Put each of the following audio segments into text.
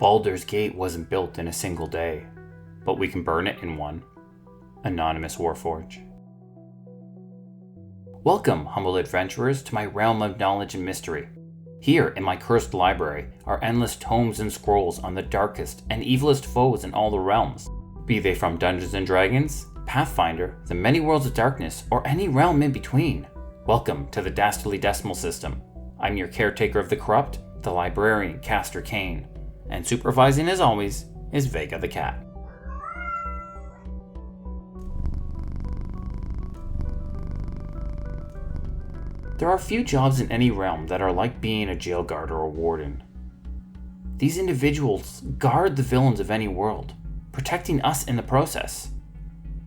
Baldur's Gate wasn't built in a single day, but we can burn it in one. Anonymous Warforge. Welcome, humble adventurers, to my realm of knowledge and mystery. Here, in my cursed library, are endless tomes and scrolls on the darkest and evilest foes in all the realms, be they from Dungeons & Dragons, Pathfinder, the many worlds of darkness, or any realm in between. Welcome to the Dastardly decimal system. I'm your caretaker of the corrupt, the librarian Castor Cain, and supervising as always is Vega the cat. There are few jobs in any realm that are like being a jail guard or a warden. These individuals guard the villains of any world, protecting us in the process.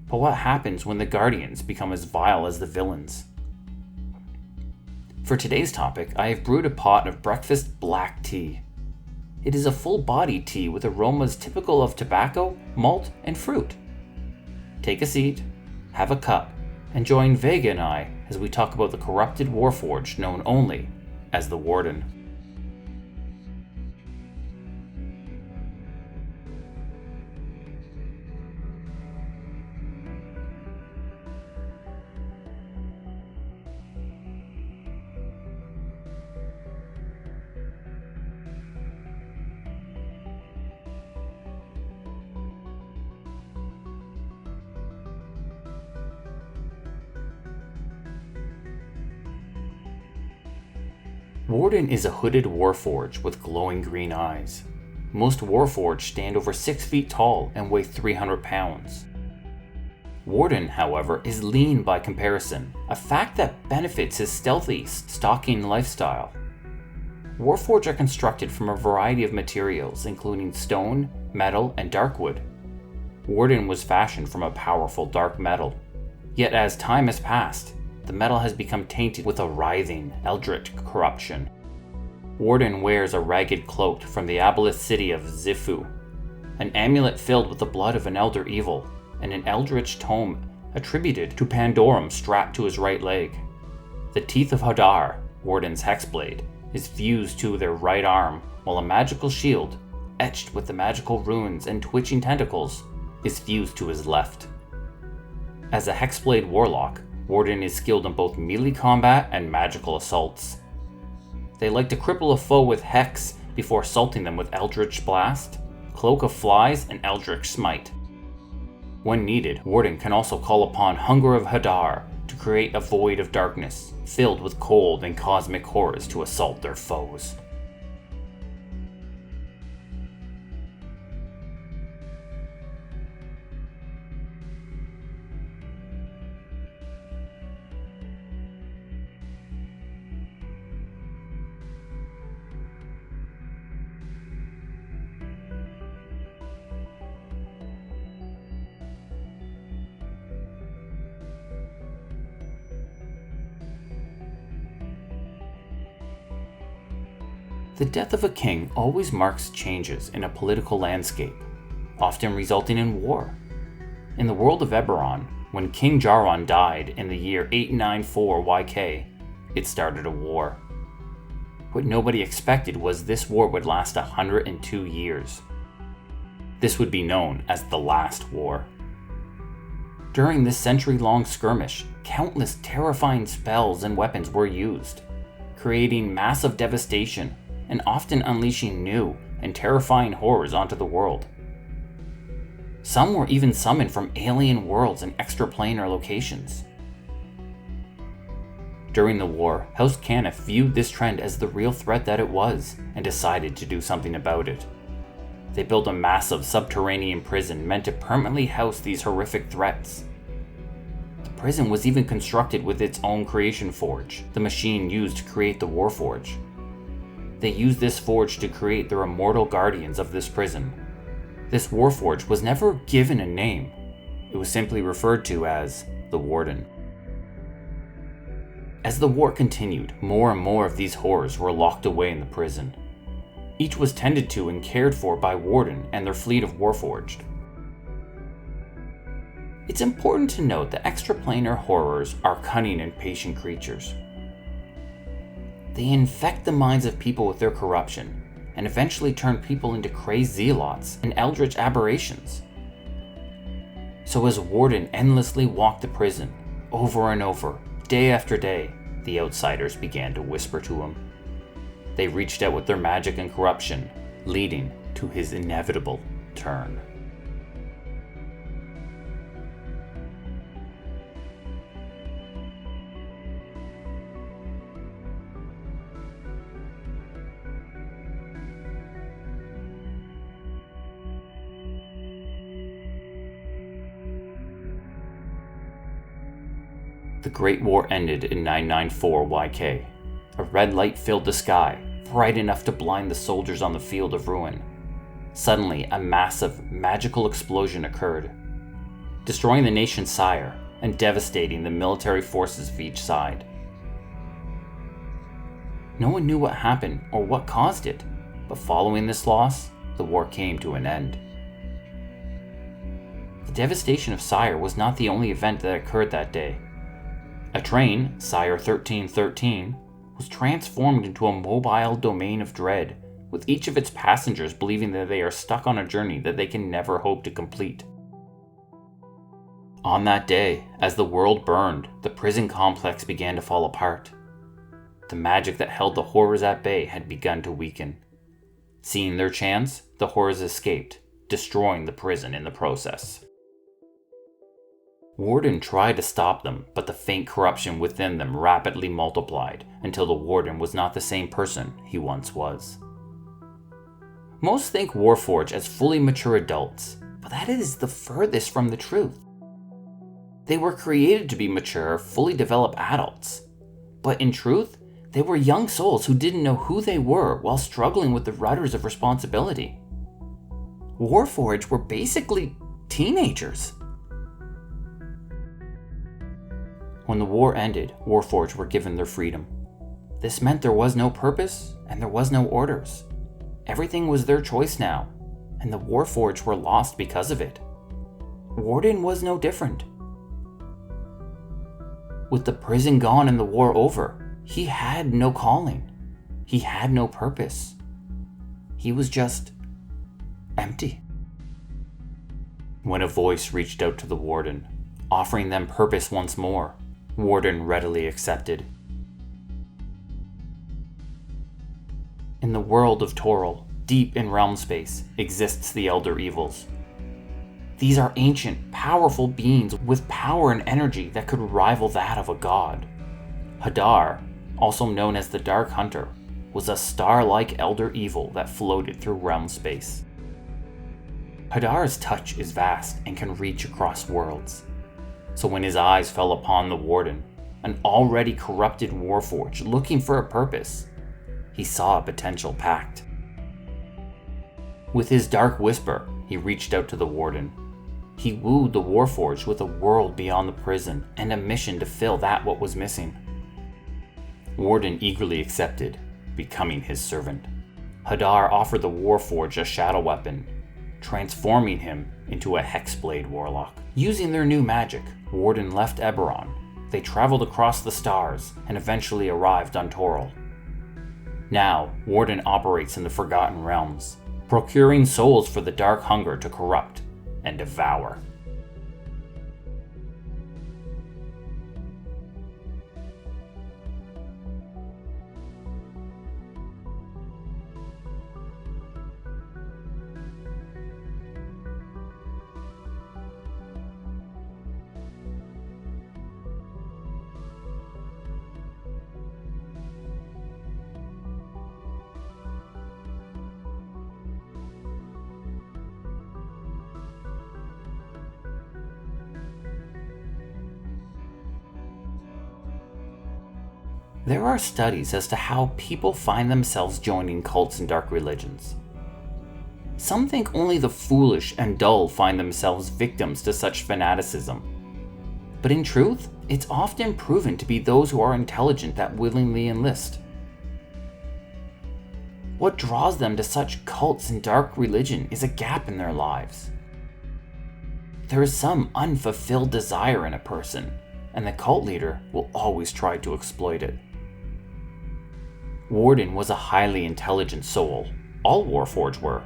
But what happens when the guardians become as vile as the villains? For today's topic, I have brewed a pot of breakfast black tea. It is a full-bodied tea with aromas typical of tobacco, malt, and fruit. Take a seat, have a cup, and join Vega and I as we talk about the corrupted warforged known only as the Warden. Warden is a hooded warforged with glowing green eyes. Most warforged stand over 6 feet tall and weigh 300 pounds. Warden, however, is lean by comparison, a fact that benefits his stealthy, stalking lifestyle. Warforged are constructed from a variety of materials, including stone, metal, and darkwood. Warden was fashioned from a powerful dark metal. Yet as time has passed, the metal has become tainted with a writhing, eldritch corruption. Warden wears a ragged cloak from the aboleth city of Zifu, an amulet filled with the blood of an elder evil, and an eldritch tome attributed to Pandorum strapped to his right leg. The teeth of Hadar, Warden's hexblade, is fused to their right arm, while a magical shield, etched with the magical runes and twitching tentacles, is fused to his left. As a Hexblade Warlock, Warden is skilled in both melee combat and magical assaults. They like to cripple a foe with Hex before assaulting them with Eldritch Blast, Cloak of Flies, and Eldritch Smite. When needed, Warden can also call upon Hunger of Hadar to create a void of darkness, filled with cold and cosmic horrors to assault their foes. The death of a king always marks changes in a political landscape, often resulting in war. In the world of Eberron, when King Jarron died in the year 894 YK, it started a war. What nobody expected was this war would last 102 years. This would be known as the Last War. During this century-long skirmish, countless terrifying spells and weapons were used, creating massive devastation and often unleashing new and terrifying horrors onto the world. Some were even summoned from alien worlds and extraplanar locations. During the war, House Caniff viewed this trend as the real threat that it was and decided to do something about it. They built a massive subterranean prison meant to permanently house these horrific threats. The prison was even constructed with its own creation forge, the machine used to create the Warforge. They used this forge to create their immortal guardians of this prison. This Warforge was never given a name. It was simply referred to as the Warden. As the war continued, more and more of these horrors were locked away in the prison. Each was tended to and cared for by Warden and their fleet of Warforged. It's important to note that extraplanar horrors are cunning and patient creatures. They infect the minds of people with their corruption and eventually turned people into crazed zealots and eldritch aberrations. So as Warden endlessly walked the prison, over and over, day after day, the outsiders began to whisper to him. They reached out with their magic and corruption, leading to his inevitable turn. The Great War ended in 994 YK. A red light filled the sky, bright enough to blind the soldiers on the field of ruin. Suddenly, a massive, magical explosion occurred, destroying the nation's sire and devastating the military forces of each side. No one knew what happened or what caused it, but following this loss, the war came to an end. The devastation of Sire was not the only event that occurred that day. A train, Sire 1313, was transformed into a mobile domain of dread, with each of its passengers believing that they are stuck on a journey that they can never hope to complete. On that day, as the world burned, the prison complex began to fall apart. The magic that held the horrors at bay had begun to weaken. Seeing their chance, the horrors escaped, destroying the prison in the process. Warden tried to stop them, but the faint corruption within them rapidly multiplied until the Warden was not the same person he once was. Most think Warforged as fully mature adults, but that is the furthest from the truth. They were created to be mature, fully developed adults, but in truth, they were young souls who didn't know who they were while struggling with the rudders of responsibility. Warforged were basically teenagers. When the war ended, Warforged were given their freedom. This meant there was no purpose and there was no orders. Everything was their choice now, and the Warforged were lost because of it. Warden was no different. With the prison gone and the war over, he had no calling. He had no purpose. He was just empty. When a voice reached out to the Warden, offering them purpose once more, Warden readily accepted. In the world of Toril, deep in realm space, exists the Elder Evils. These are ancient, powerful beings with power and energy that could rival that of a god. Hadar, also known as the Dark Hunter, was a star-like Elder Evil that floated through realm space. Hadar's touch is vast and can reach across worlds. So when his eyes fell upon the Warden, an already corrupted Warforged looking for a purpose, he saw a potential pact. With his dark whisper, he reached out to the Warden. He wooed the Warforged with a world beyond the prison and a mission to fill what was missing. Warden eagerly accepted, becoming his servant. Hadar offered the Warforged a shadow weapon, transforming him into a Hexblade Warlock. Using their new magic, Warden left Eberron. They traveled across the stars and eventually arrived on Toril. Now, Warden operates in the Forgotten Realms, procuring souls for the Dark Hunger to corrupt and devour. There are studies as to how people find themselves joining cults and dark religions. Some think only the foolish and dull find themselves victims to such fanaticism. But in truth, it's often proven to be those who are intelligent that willingly enlist. What draws them to such cults and dark religion is a gap in their lives. There is some unfulfilled desire in a person, and the cult leader will always try to exploit it. Warden was a highly intelligent soul, all Warforged were.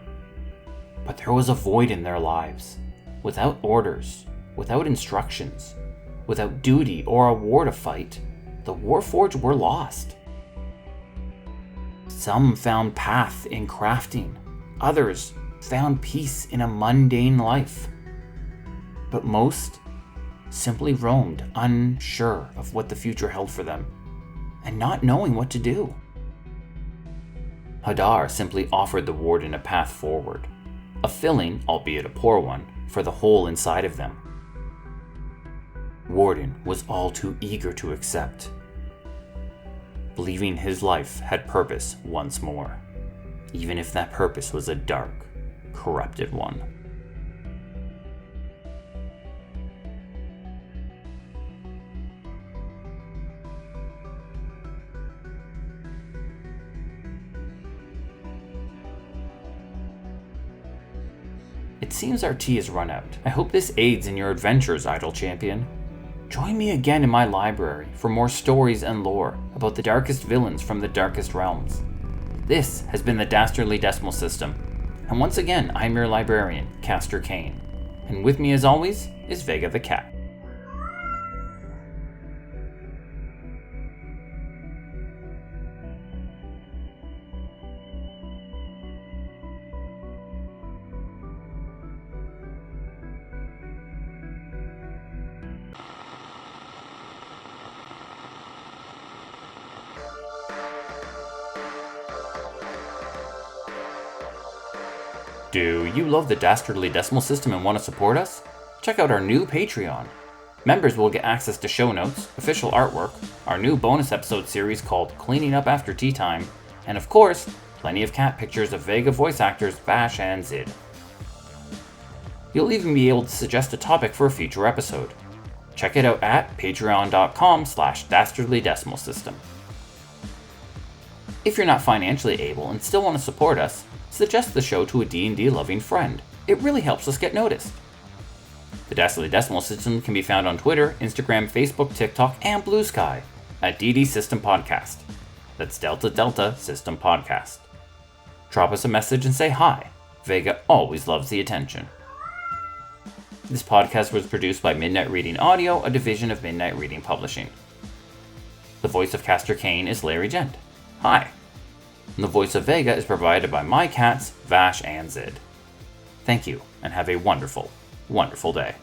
But there was a void in their lives. Without orders, without instructions, without duty or a war to fight, the Warforged were lost. Some found path in crafting, others found peace in a mundane life. But most simply roamed, unsure of what the future held for them, and not knowing what to do. Hadar simply offered the Warden a path forward, a filling, albeit a poor one, for the hole inside of them. Warden was all too eager to accept, believing his life had purpose once more, even if that purpose was a dark, corrupted one. It seems our tea has run out. I hope this aids in your adventures, Idle Champion. Join me again in my library for more stories and lore about the darkest villains from the darkest realms. This has been the Dastardly Decimal System, and once again, I'm your librarian, Castor Cain, and with me as always is Vega the cat. Do you love the Dastardly Decimal System and want to support us? Check out our new Patreon. Members will get access to show notes, official artwork, our new bonus episode series called Cleaning Up After Tea Time, and of course, plenty of cat pictures of Vega voice actors Vash and Zid. You'll even be able to suggest a topic for a future episode. Check it out at patreon.com/dastardlydecimalsystem. If you're not financially able and still want to support us, suggest the show to a D&D loving friend. It really helps us get noticed. The Dastardly Decimal System can be found on Twitter, Instagram, Facebook, TikTok, and Blue Sky at DD System Podcast. That's Delta Delta System Podcast. Drop us a message and say hi. Vega always loves the attention. This podcast was produced by Midnight Reading Audio, a division of Midnight Reading Publishing. The voice of Castor Cain is Larry Gent. Hi. And the voice of Vega is provided by my cats, Vash and Zid. Thank you, and have a wonderful, wonderful day.